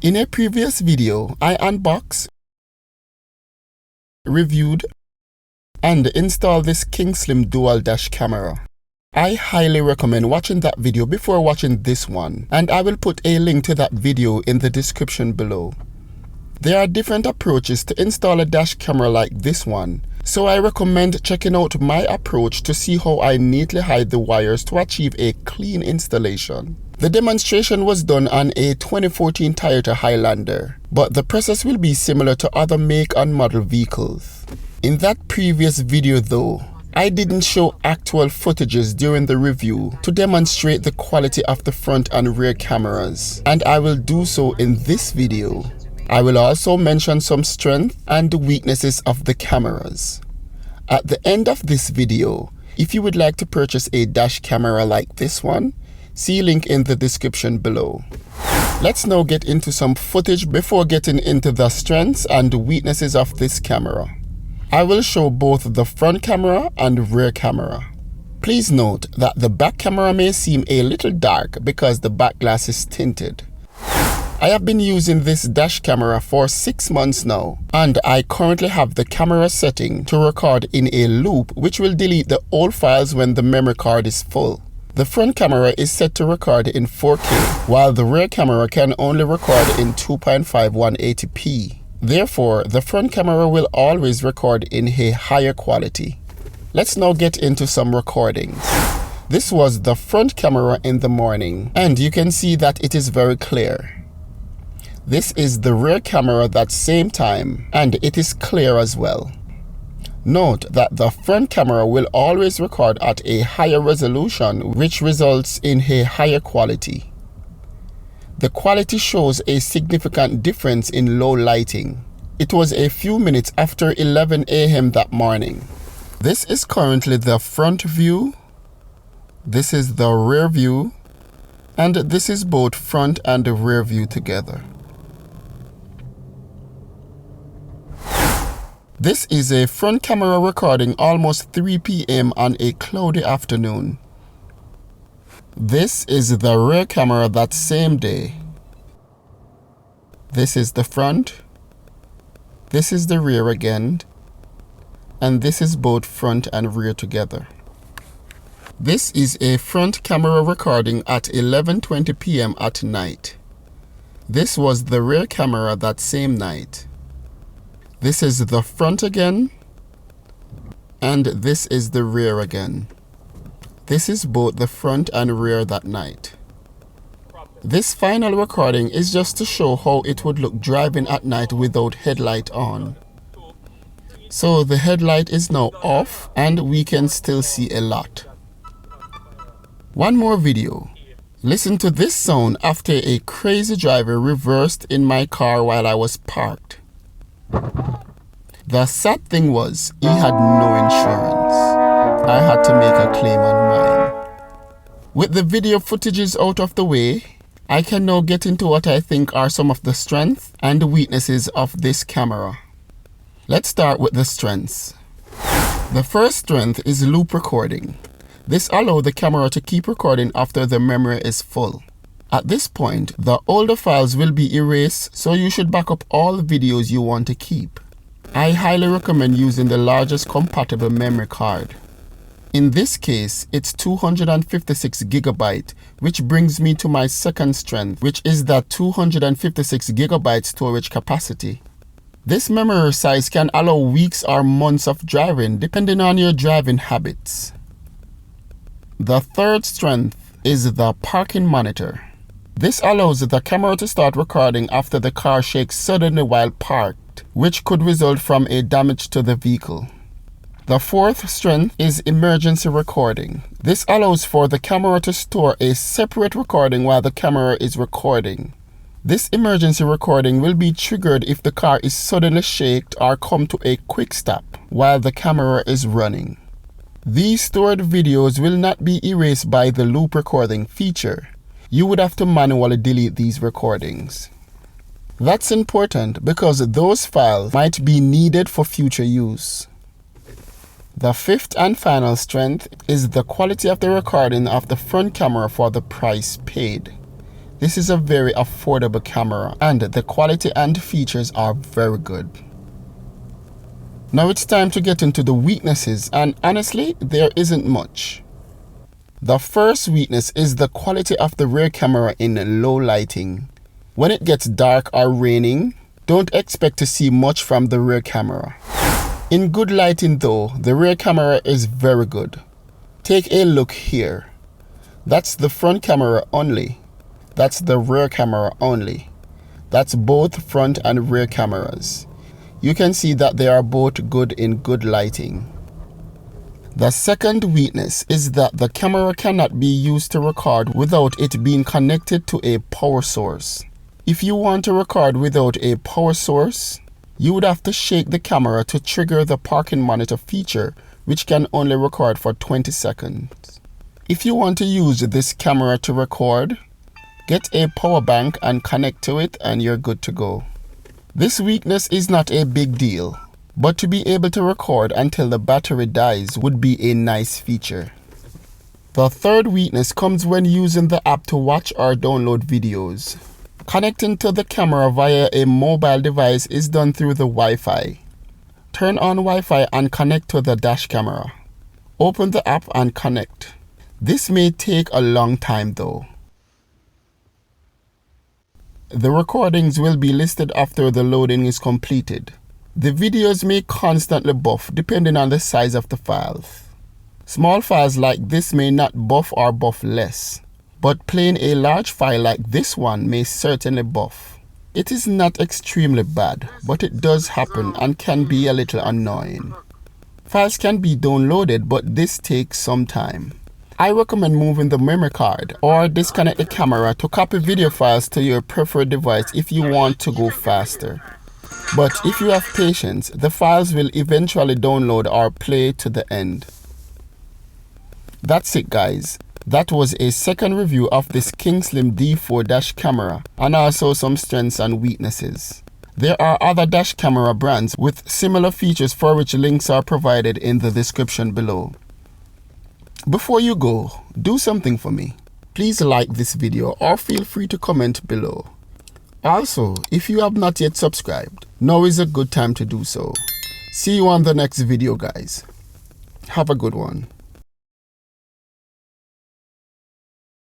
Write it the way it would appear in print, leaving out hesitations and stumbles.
In a previous video, I unboxed, reviewed, and installed this Kingslim dual dash camera. I highly recommend watching that video before watching this one, and I will put a link to that video in the description below. There are different approaches to install a dash camera like this one, so I recommend checking out my approach to see how I neatly hide the wires to achieve a clean installation. The demonstration was done on a 2014 Toyota Highlander, but the process will be similar to other make and model vehicles. In that previous video though, I didn't show actual footages during the review to demonstrate the quality of the front and rear cameras, and I will do so in this video. I will also mention some strengths and weaknesses of the cameras. At the end of this video, if you would like to purchase a dash camera like this one, see link in the description below. Let's now get into some footage before getting into the strengths and weaknesses of this camera. I will show both the front camera and rear camera. Please note that the back camera may seem a little dark because the back glass is tinted. I have been using this dash camera for 6 months now, and I currently have the camera setting to record in a loop which will delete the old files when the memory card is full. The front camera is set to record in 4K, while the rear camera can only record in 2.5 180p. Therefore, the front camera will always record in a higher quality. Let's now get into some recordings. This was the front camera in the morning, and you can see that it is very clear. This is the rear camera that same time, and it is clear as well. Note that the front camera will always record at a higher resolution, which results in a higher quality. The quality shows a significant difference in low lighting. It was a few minutes after 11 a.m. that morning. This is currently the front view, this is the rear view, and this is both front and rear view together. This is a front camera recording almost 3 p.m. on a cloudy afternoon. This is the rear camera that same day. This is the front, this is the rear again, and this is both front and rear together. This is a front camera recording at 11:20 p.m. at night. This was the rear camera that same night. This is the front again, and this is the rear again. This is both the front and rear that night. This final recording is just to show how it would look driving at night without headlight on. So the headlight is now off and we can still see a lot. One more video. Listen to this sound after a crazy driver reversed in my car while I was parked. The sad thing was, he had no insurance. I had to make a claim on mine. With the video footages out of the way, I can now get into what I think are some of the strengths and weaknesses of this camera. Let's start with the strengths. The first strength is loop recording. This allows the camera to keep recording after the memory is full. At this point, the older files will be erased, so you should back up all the videos you want to keep. I highly recommend using the largest compatible memory card. In this case, it's 256 GB, which brings me to my second strength, which is that 256 GB storage capacity. This memory size can allow weeks or months of driving depending on your driving habits. The third strength is the parking monitor. This allows the camera to start recording after the car shakes suddenly while parked, which could result from a damage to the vehicle. The fourth strength is emergency recording. This allows for the camera to store a separate recording while the camera is recording. This emergency recording will be triggered if the car is suddenly shaked or come to a quick stop while the camera is running. These stored videos will not be erased by the loop recording feature. You would have to manually delete these recordings. That's important because those files might be needed for future use. The fifth and final strength is the quality of the recording of the front camera for the price paid. This is a very affordable camera and the quality and features are very good. Now it's time to get into the weaknesses, and honestly, there isn't much. The first weakness is the quality of the rear camera in low lighting. When it gets dark or raining, don't expect to see much from the rear camera. In good lighting though, the rear camera is very good. Take a look here. That's the front camera only. That's the rear camera only. That's both front and rear cameras. You can see that they are both good in good lighting. The second weakness is that the camera cannot be used to record without it being connected to a power source. If you want to record without a power source, you would have to shake the camera to trigger the parking monitor feature, which can only record for 20 seconds. If you want to use this camera to record, get a power bank and connect to it and you're good to go. This weakness is not a big deal, but to be able to record until the battery dies would be a nice feature. The third weakness comes when using the app to watch or download videos. Connecting to the camera via a mobile device is done through the Wi-Fi. Turn on Wi-Fi and connect to the dash camera. Open the app and connect. This may take a long time though. The recordings will be listed after the loading is completed. The videos may constantly buff depending on the size of the files. Small files like this may not buff or buff less, but playing a large file like this one may certainly buff. It is not extremely bad, but it does happen and can be a little annoying. Files can be downloaded, but this takes some time. I recommend moving the memory card or disconnect the camera to copy video files to your preferred device if you want to go faster. But if you have patience, the files will eventually download or play to the end. That's it guys. That was a second review of this Kingslim D4 dash camera and also some strengths and weaknesses. There are other dash camera brands with similar features for which links are provided in the description below. Before you go, do something for me. Please like this video or feel free to comment below. Also, if you have not yet subscribed, now is a good time to do so. See you on the next video guys. Have a good one.